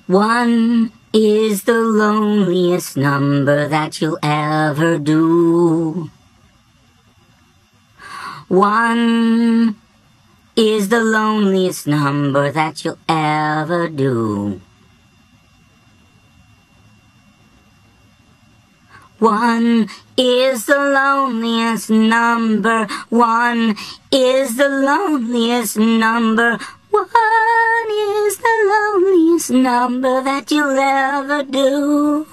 One is the loneliest number that you'll ever do. One is the loneliest number that you'll ever do. One is the loneliest number. One is the loneliest number. One is the loneliest number that you'll ever do.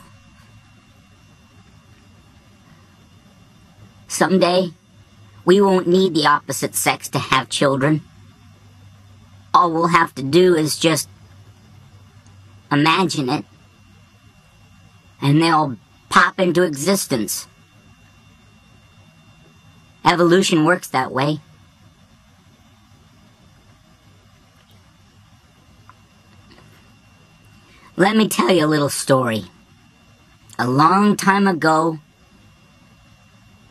Someday, we won't need the opposite sex to have children. All we'll have to do is just imagine it, and they'll pop into existence. Evolution works that way. Let me tell you a little story. A long time ago,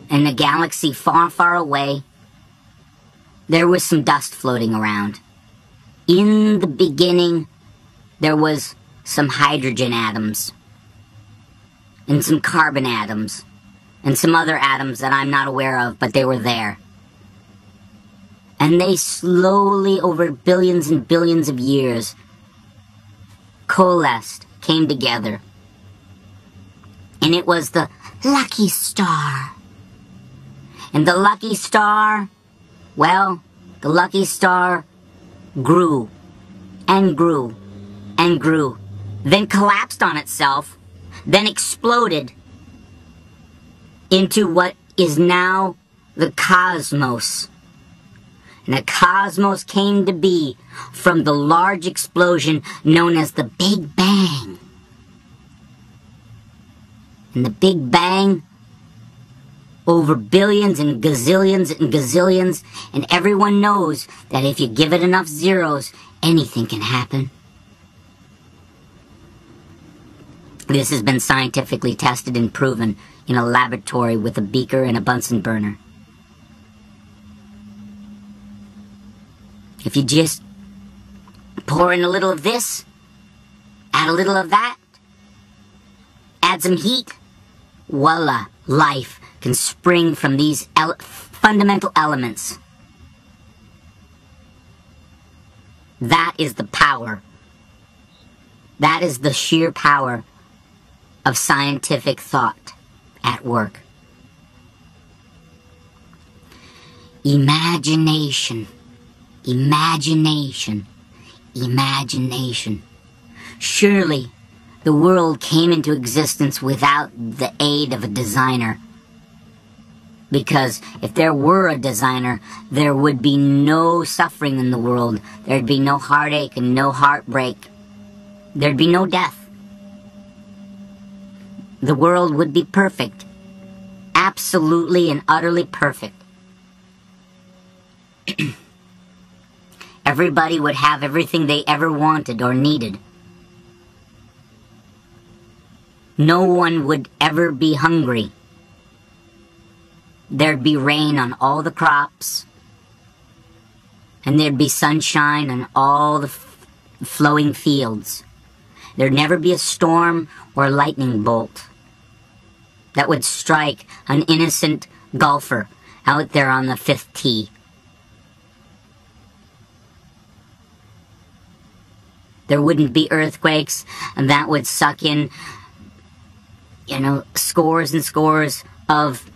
in a galaxy far, far away, there was some dust floating around. In the beginning, there was some hydrogen atoms, and some carbon atoms, and some other atoms that I'm not aware of, but they were there. And they slowly, over billions and billions of years, coalesced, came together. And it was the lucky star. And the lucky star, well, the lucky star grew, and grew, and grew, then collapsed on itself, then exploded into what is now the cosmos. And the cosmos came to be from the large explosion known as the Big Bang. And the Big Bang, over billions and gazillions, and everyone knows that if you give it enough zeros, anything can happen. This has been scientifically tested and proven in a laboratory with a beaker and a Bunsen burner. If you just pour in a little of this, add a little of that, add some heat, voila, life can spring from these fundamental elements. That is the power. That is the sheer power of scientific thought at work. Imagination. Imagination. Imagination. Surely the world came into existence without the aid of a designer. Because if there were a designer, there would be no suffering in the world. There'd be no heartache and no heartbreak. There'd be no death. The world would be perfect. Absolutely and utterly perfect. Everybody would have everything they ever wanted or needed. No one would ever be hungry. There'd be rain on all the crops, and there'd be sunshine on all the flowing fields. There'd never be a storm or a lightning bolt that would strike an innocent golfer out there on the 5th tee. There wouldn't be earthquakes, and that would suck in, scores and scores of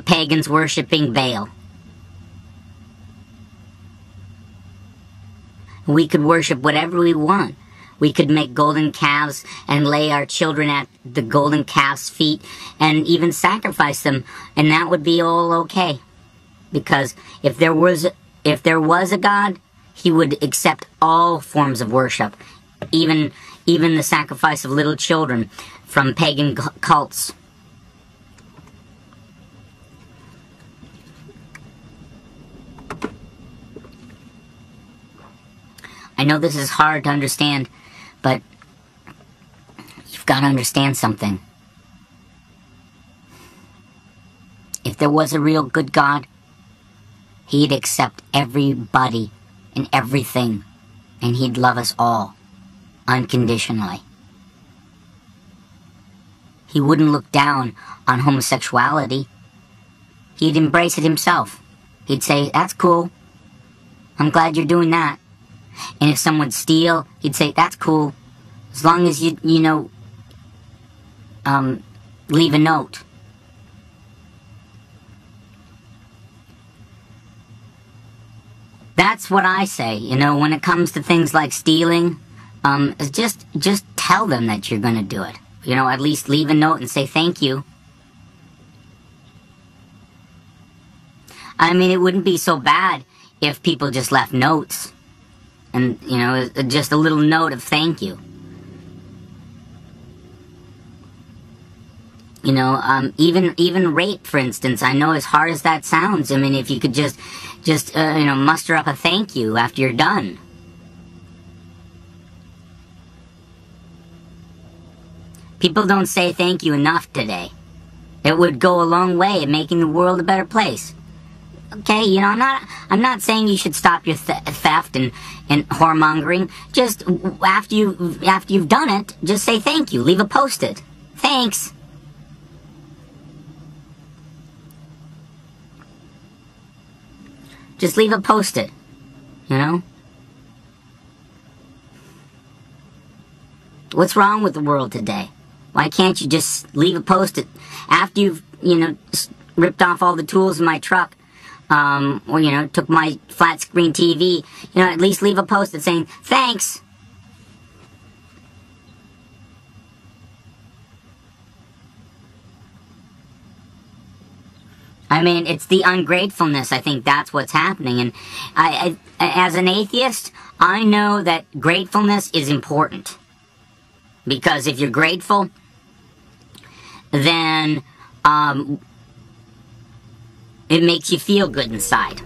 pagans worshipping Baal. We could worship whatever we want. We could make golden calves and lay our children at the golden calf's feet and even sacrifice them, and that would be all okay. Because if there was a God, he would accept all forms of worship, even the sacrifice of little children from pagan cults. I know this is hard to understand, but you've got to understand something. If there was a real good God, he'd accept everybody and everything, and he'd love us all. unconditionally. He wouldn't look down on homosexuality. He'd embrace it himself. He'd say, that's cool. I'm glad you're doing that. And if someone steal, he'd say, that's cool. As long as you leave a note. That's what I say, when it comes to things like stealing. Just tell them that you're going to do it. At least leave a note and say thank you. I mean, it wouldn't be so bad if people just left notes. And, just a little note of thank you. Even rape, for instance, I know as hard as that sounds, I mean, if you could just muster up a thank you after you're done. People don't say thank you enough today. It would go a long way in making the world a better place. Okay, I'm not saying you should stop your theft and whoremongering. Just after you've done it, just say thank you. Leave a post-it. Thanks. Just leave a post-it. What's wrong with the world today? Why can't you just leave a post-it after you've ripped off all the tools in my truck? Or, took my flat screen TV, at least leave a post-it saying, thanks. I mean, it's the ungratefulness. I think that's what's happening. And I as an atheist, I know that gratefulness is important. Because if you're grateful, then, it makes you feel good inside.